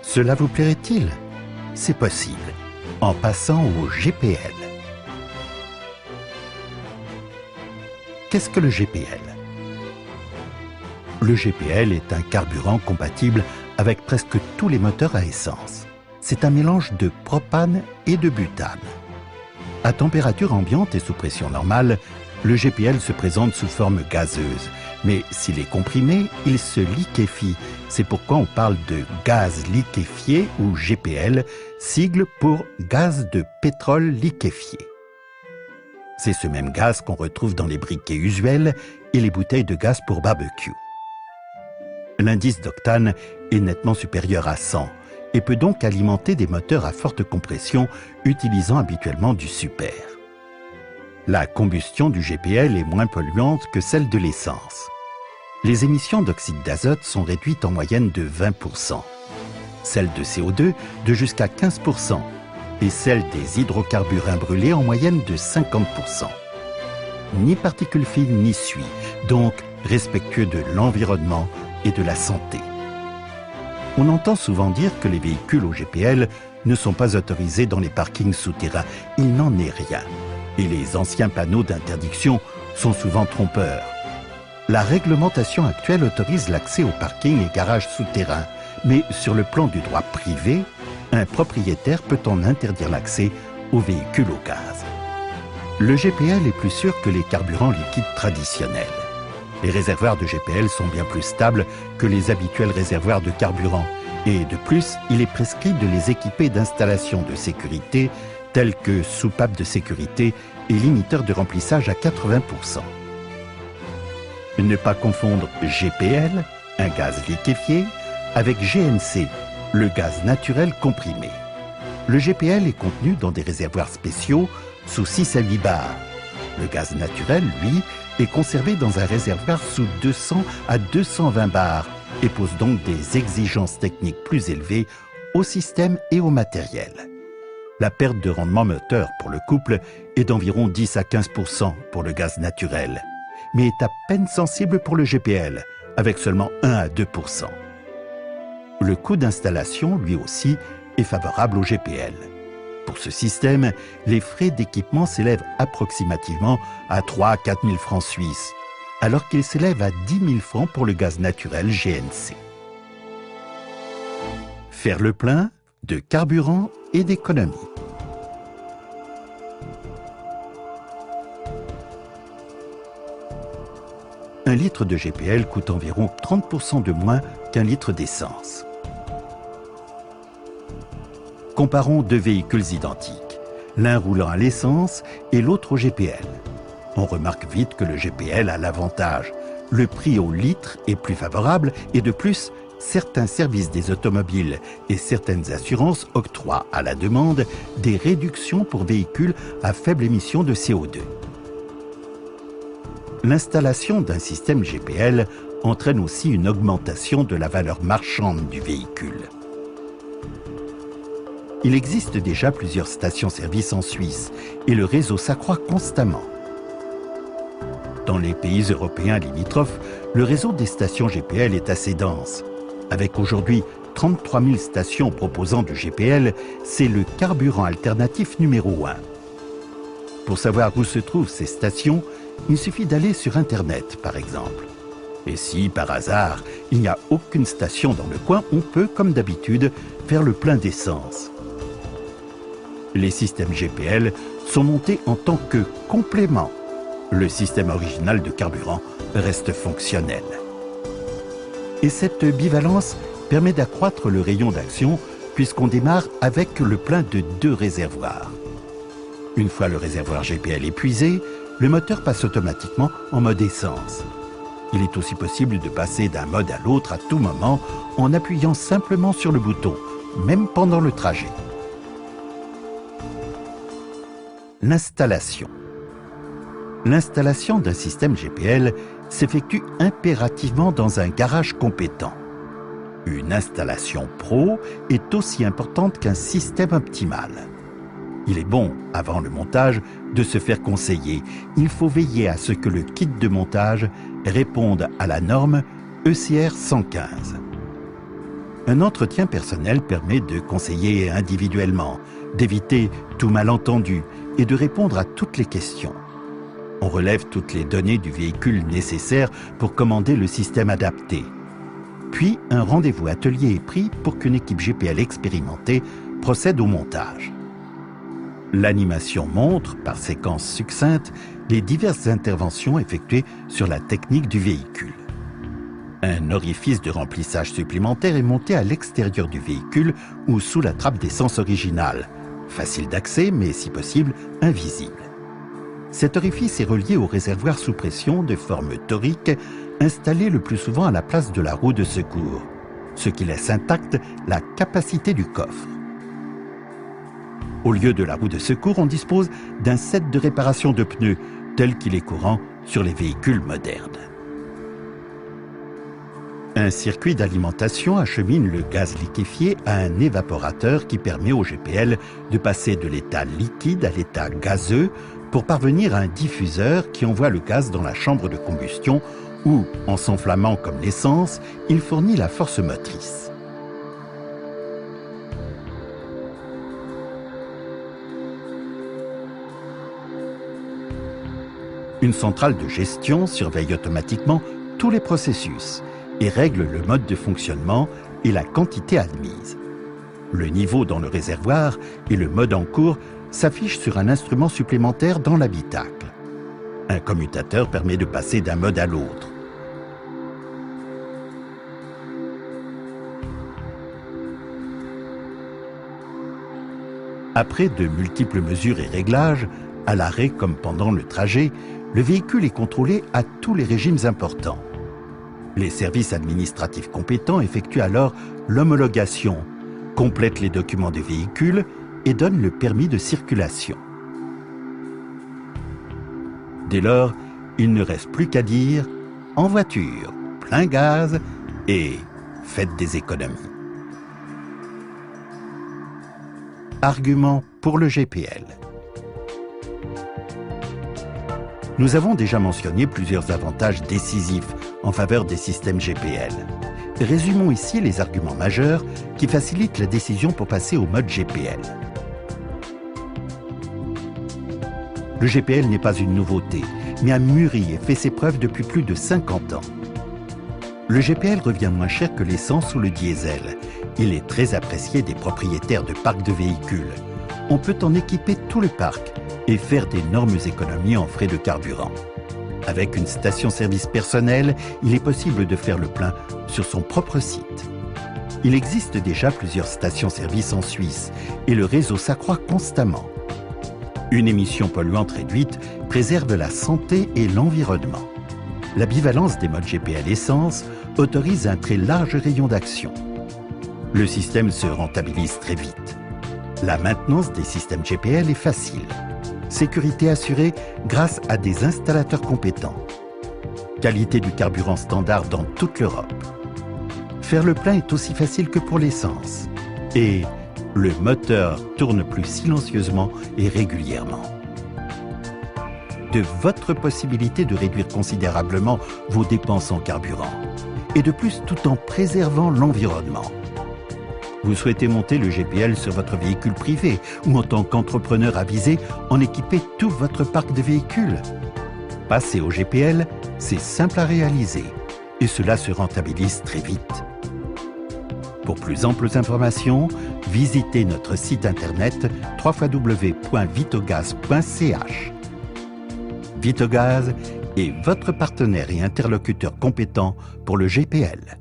Cela vous plairait-il? C'est possible, en passant au GPL. Qu'est-ce que le GPL? Le GPL est un carburant compatible avec presque tous les moteurs à essence. C'est un mélange de propane et de butane. À température ambiante et sous pression normale, le GPL se présente sous forme gazeuse, mais s'il est comprimé, il se liquéfie. C'est pourquoi on parle de gaz liquéfié ou GPL, sigle pour gaz de pétrole liquéfié. C'est ce même gaz qu'on retrouve dans les briquets usuels et les bouteilles de gaz pour barbecue. L'indice d'octane est nettement supérieur à 100 et peut donc alimenter des moteurs à forte compression utilisant habituellement du super. La combustion du GPL est moins polluante que celle de l'essence. Les émissions d'oxyde d'azote sont réduites en moyenne de 20%, celles de CO2 de jusqu'à 15% et celles des hydrocarbures brûlés en moyenne de 50%. Ni particules fines ni suie, donc respectueux de l'environnement et de la santé. On entend souvent dire que les véhicules au GPL ne sont pas autorisés dans les parkings souterrains. Il n'en est rien. Et les anciens panneaux d'interdiction sont souvent trompeurs. La réglementation actuelle autorise l'accès aux parkings et garages souterrains, mais sur le plan du droit privé, un propriétaire peut en interdire l'accès aux véhicules au gaz. Le GPL est plus sûr que les carburants liquides traditionnels. Les réservoirs de GPL sont bien plus stables que les habituels réservoirs de carburant. Et de plus, il est prescrit de les équiper d'installations de sécurité telles que soupapes de sécurité et limiteurs de remplissage à 80%. Ne pas confondre GPL, un gaz liquéfié, avec GNC, le gaz naturel comprimé. Le GPL est contenu dans des réservoirs spéciaux sous 6 à 8 bars. Le gaz naturel, lui, est conservé dans un réservoir sous 200 à 220 bars et pose donc des exigences techniques plus élevées au système et au matériel. La perte de rendement moteur pour le couple est d'environ 10 à 15% pour le gaz naturel, mais est à peine sensible pour le GPL, avec seulement 1 à 2%. Le coût d'installation, lui aussi, est favorable au GPL. Pour ce système, les frais d'équipement s'élèvent approximativement à 3 à 4 000 francs suisses, alors qu'ils s'élèvent à 10 000 francs pour le gaz naturel GNC. Faire le plein de carburant et d'économie. Un litre de GPL coûte environ 30% de moins qu'un litre d'essence. Comparons deux véhicules identiques, l'un roulant à l'essence et l'autre au GPL. On remarque vite que le GPL a l'avantage. Le prix au litre est plus favorable et de plus, certains services des automobiles et certaines assurances octroient à la demande des réductions pour véhicules à faible émission de CO2. L'installation d'un système GPL entraîne aussi une augmentation de la valeur marchande du véhicule. Il existe déjà plusieurs stations-service en Suisse et le réseau s'accroît constamment. Dans les pays européens limitrophes, le réseau des stations GPL est assez dense. Avec aujourd'hui 33 000 stations proposant du GPL, c'est le carburant alternatif numéro 1. Pour savoir où se trouvent ces stations, il suffit d'aller sur Internet, par exemple. Et si, par hasard, il n'y a aucune station dans le coin, on peut, comme d'habitude, faire le plein d'essence. Les systèmes GPL sont montés en tant que complément. Le système original de carburant reste fonctionnel. Et cette bivalence permet d'accroître le rayon d'action puisqu'on démarre avec le plein de 2 réservoirs. Une fois le réservoir GPL épuisé, le moteur passe automatiquement en mode essence. Il est aussi possible de passer d'un mode à l'autre à tout moment en appuyant simplement sur le bouton, même pendant le trajet. L'installation. L'installation d'un système GPL s'effectue impérativement dans un garage compétent. Une installation pro est aussi importante qu'un système optimal. Il est bon, avant le montage, de se faire conseiller. Il faut veiller à ce que le kit de montage réponde à la norme ECR 115. Un entretien personnel permet de conseiller individuellement, d'éviter tout malentendu et de répondre à toutes les questions. On relève toutes les données du véhicule nécessaires pour commander le système adapté. Puis, un rendez-vous atelier est pris pour qu'une équipe GPL expérimentée procède au montage. L'animation montre, par séquences succinctes, les diverses interventions effectuées sur la technique du véhicule. Un orifice de remplissage supplémentaire est monté à l'extérieur du véhicule ou sous la trappe d'essence originale. Facile d'accès, mais si possible, invisible. Cet orifice est relié au réservoir sous pression de forme torique, installé le plus souvent à la place de la roue de secours, ce qui laisse intacte la capacité du coffre. Au lieu de la roue de secours, on dispose d'un set de réparation de pneus, tel qu'il est courant sur les véhicules modernes. Un circuit d'alimentation achemine le gaz liquéfié à un évaporateur qui permet au GPL de passer de l'état liquide à l'état gazeux pour parvenir à un diffuseur qui envoie le gaz dans la chambre de combustion où, en s'enflammant comme l'essence, il fournit la force motrice. Une centrale de gestion surveille automatiquement tous les processus et règle le mode de fonctionnement et la quantité admise. Le niveau dans le réservoir et le mode en cours s'affichent sur un instrument supplémentaire dans l'habitacle. Un commutateur permet de passer d'un mode à l'autre. Après de multiples mesures et réglages, à l'arrêt comme pendant le trajet, le véhicule est contrôlé à tous les régimes importants. Les services administratifs compétents effectuent alors l'homologation, complètent les documents du véhicule et donnent le permis de circulation. Dès lors, il ne reste plus qu'à dire « en voiture, plein gaz et faites des économies ». Argument pour le GPL. Nous avons déjà mentionné plusieurs avantages décisifs en faveur des systèmes GPL. Résumons ici les arguments majeurs qui facilitent la décision pour passer au mode GPL. Le GPL n'est pas une nouveauté, mais a mûri et fait ses preuves depuis plus de 50 ans. Le GPL revient moins cher que l'essence ou le diesel. Il est très apprécié des propriétaires de parcs de véhicules. On peut en équiper tout le parc et faire d'énormes économies en frais de carburant. Avec une station-service personnelle, il est possible de faire le plein sur son propre site. Il existe déjà plusieurs stations-service en Suisse et le réseau s'accroît constamment. Une émission polluante réduite préserve la santé et l'environnement. La bivalence des modes GPL essence autorise un très large rayon d'action. Le système se rentabilise très vite. La maintenance des systèmes GPL est facile. Sécurité assurée grâce à des installateurs compétents. Qualité du carburant standard dans toute l'Europe. Faire le plein est aussi facile que pour l'essence. Et le moteur tourne plus silencieusement et régulièrement. De votre possibilité de réduire considérablement vos dépenses en carburant. Et de plus tout en préservant l'environnement. Vous souhaitez monter le GPL sur votre véhicule privé ou en tant qu'entrepreneur avisé, en équiper tout votre parc de véhicules. Passer au GPL, c'est simple à réaliser et cela se rentabilise très vite. Pour plus amples informations, visitez notre site internet www.vitogaz.ch. Vitogaz est votre partenaire et interlocuteur compétent pour le GPL.